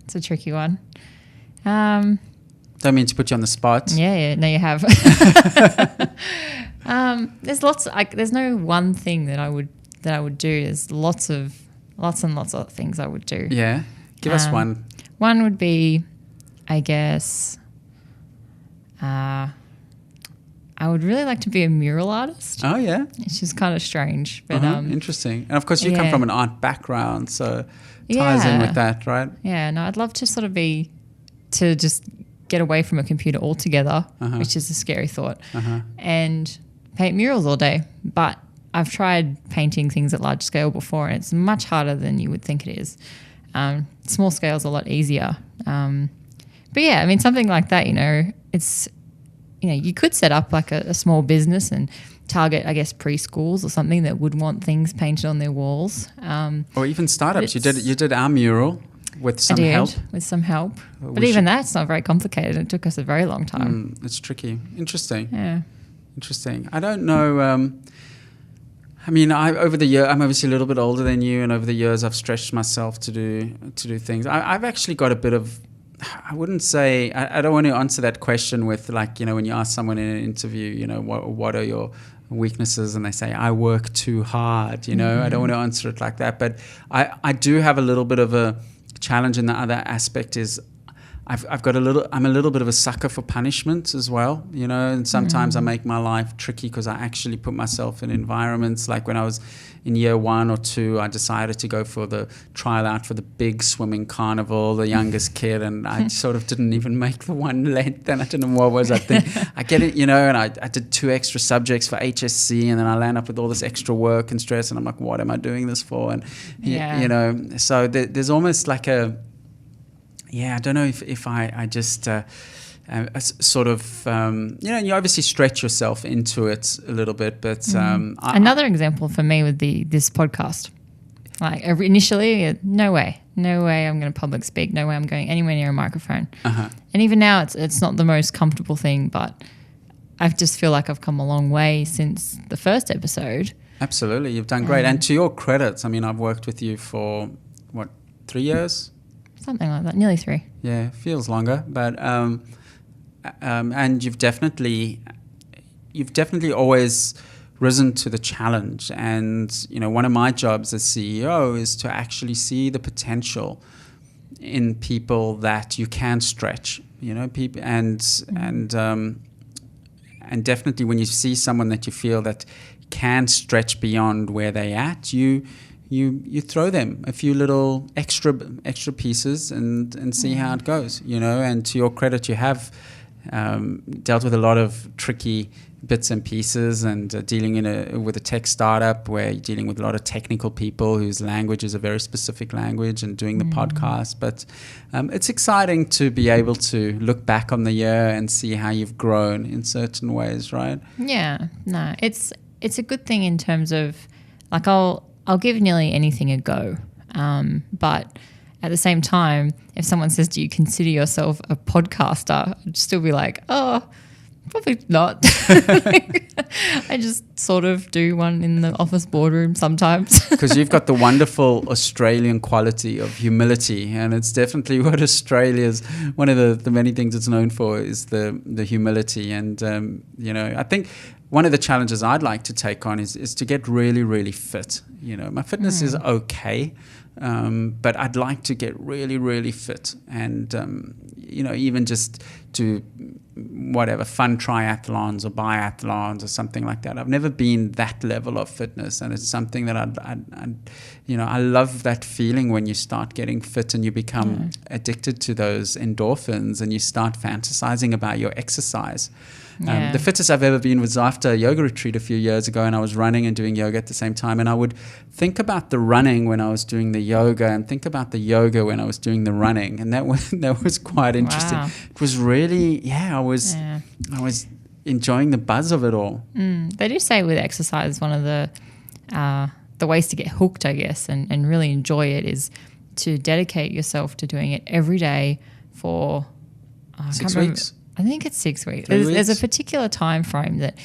it's a tricky one. Don't mean to put you on the spot. Yeah, no, you have. There's lots. There's no one thing that I would do. There's lots and lots of things I would do. Yeah, give us one. One would be, I guess, I would really like to be a mural artist. Oh yeah, It's just kind of strange, but interesting. And of course, you come from an art background, so ties in with that, right? Yeah, no, I'd love to sort of to just get away from a computer altogether, which is a scary thought, and paint murals all day. But I've tried painting things at large scale before, and it's much harder than you would think it is. Small scale is a lot easier. But yeah, I mean, something like that, it's, you could set up like a small business and target, I guess, preschools or something that would want things painted on their walls. Or even startups. You did our mural with some help. With some help. But even that's not very complicated. It took us a very long time. It's tricky. Interesting. Yeah. Interesting. I don't know. I mean, over the year, I'm obviously a little bit older than you, and over the years, I've stretched myself to do things. I've actually got a bit of. I wouldn't say. I don't want to answer that question with like, when you ask someone in an interview, what are your weaknesses, and they say I work too hard. I don't want to answer it like that. But I do have a little bit of a challenge in the other aspect is. I'm a little bit of a sucker for punishment as well, and sometimes I make my life tricky because I actually put myself in environments like when I was in year 1 or 2, I decided to go for the trial out for the big swimming carnival, the youngest kid, and I sort of didn't even make the one length, and I don't know what was I think. I get it, and I did 2 extra subjects for HSC, and then I land up with all this extra work and stress, and I'm like, what am I doing this for? And, so there's almost like a, I don't know if I just sort of, you obviously stretch yourself into it a little bit, but another example for me would be this podcast. Like initially, no way I'm going to public speak, no way I'm going anywhere near a microphone. And even now, it's not the most comfortable thing, but I just feel like I've come a long way since the first episode. Absolutely, you've done great. And to your credit, I mean, I've worked with you for 3 years. Something like that, nearly 3. Yeah, feels longer, but and you've definitely always risen to the challenge. And one of my jobs as CEO is to actually see the potential in people that you can stretch. People and definitely when you see someone that you feel that can stretch beyond where they're at, you throw them a few little extra pieces and see how it goes, and to your credit, you have dealt with a lot of tricky bits and pieces and dealing with a tech startup where you're dealing with a lot of technical people whose language is a very specific language and doing the podcast. But it's exciting to be able to look back on the year and see how you've grown in certain ways, right? Yeah, no, it's a good thing in terms of like I'll give nearly anything a go. But at the same time, if someone says, do you consider yourself a podcaster? I'd still be like, oh, probably not. I just sort of do one in the office boardroom sometimes. Because you've got the wonderful Australian quality of humility, and it's definitely what Australia's, one of the many things it's known for is the humility. And, I think one of the challenges I'd like to take on is to get really, really fit. My fitness is okay, but I'd like to get really, really fit and, even just do whatever, fun triathlons or biathlons or something like that. I've never been that level of fitness, and it's something that I love that feeling when you start getting fit and you become addicted to those endorphins and you start fantasizing about your exercise. The fittest I've ever been was after a yoga retreat a few years ago, and I was running and doing yoga at the same time, and I would think about the running when I was doing the yoga and think about the yoga when I was doing the running, and that was quite interesting. Wow. It was really, I was enjoying the buzz of it all. They do say with exercise, one of the ways to get hooked, I guess, and really enjoy it is to dedicate yourself to doing it every day for 6 weeks. I think it's 6 weeks. 3 There's a weeks? particular time frame that,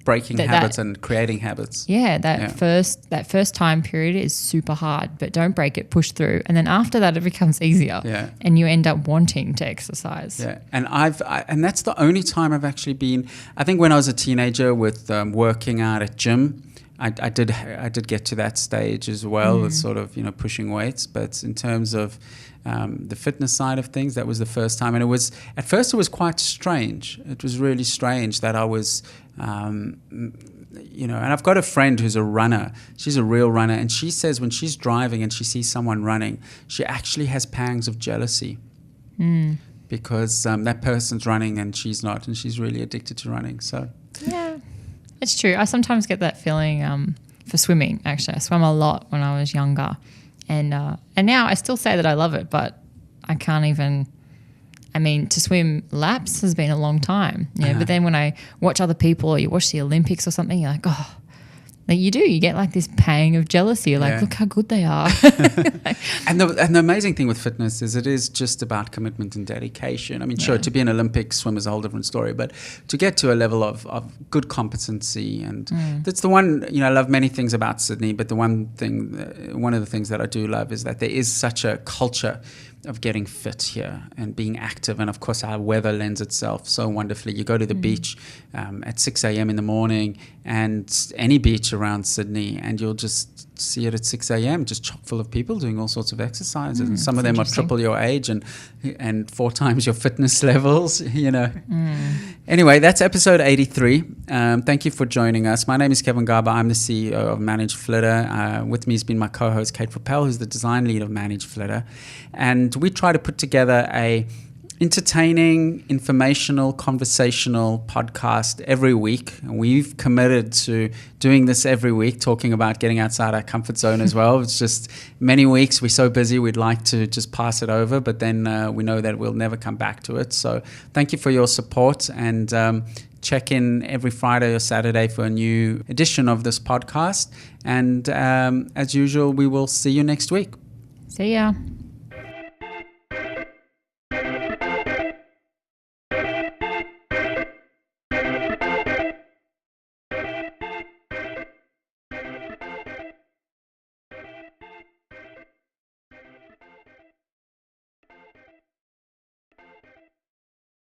Breaking habits and creating habits. that first time period is super hard, but don't break it, push through. And then after that, it becomes easier. Yeah. And you end up wanting to exercise. Yeah, and and that's the only time I've actually been. I think when I was a teenager with working out at gym, I did get to that stage as well with sort of pushing weights. But in terms of the fitness side of things, that was the first time, and at first it was quite strange. It was really strange that I was. And I've got a friend who's a runner. She's a real runner, and she says when she's driving and she sees someone running, she actually has pangs of jealousy because that person's running and she's not, and she's really addicted to running. So yeah, it's true. I sometimes get that feeling for swimming. Actually, I swam a lot when I was younger, and now I still say that I love it, but I can't even. I mean, to swim laps has been a long time, but then when I watch other people or you watch the Olympics or something, you're like, oh, like you get like this pang of jealousy. You're like, look how good they are. And the amazing thing with fitness is it is just about commitment and dedication. I mean, sure, to be an Olympic swimmer is a whole different story, but to get to a level of good competency, and that's the one, I love many things about Sydney, but one of the things that I do love is that there is such a culture of getting fit here and being active, and of course our weather lends itself so wonderfully. You go to the beach at 6 a.m. in the morning, and any beach around Sydney, and you'll just see it at 6 a.m. just chock full of people doing all sorts of exercises, and some of them are triple your age and 4 times your fitness levels. Anyway, that's episode 83. Thank you for joining us. My name is Kevin Garber. I'm the CEO of ManageFlitter. With me has been my co-host Kate Frappell, who's the design lead of ManageFlitter, and we try to put together a entertaining, informational, conversational podcast every week. And we've committed to doing this every week, talking about getting outside our comfort zone as well. It's just many weeks we're so busy we'd like to just pass it over, but then we know that we'll never come back to it. So thank you for your support, and check in every Friday or Saturday for a new edition of this podcast. And as usual, we will see you next week. See ya.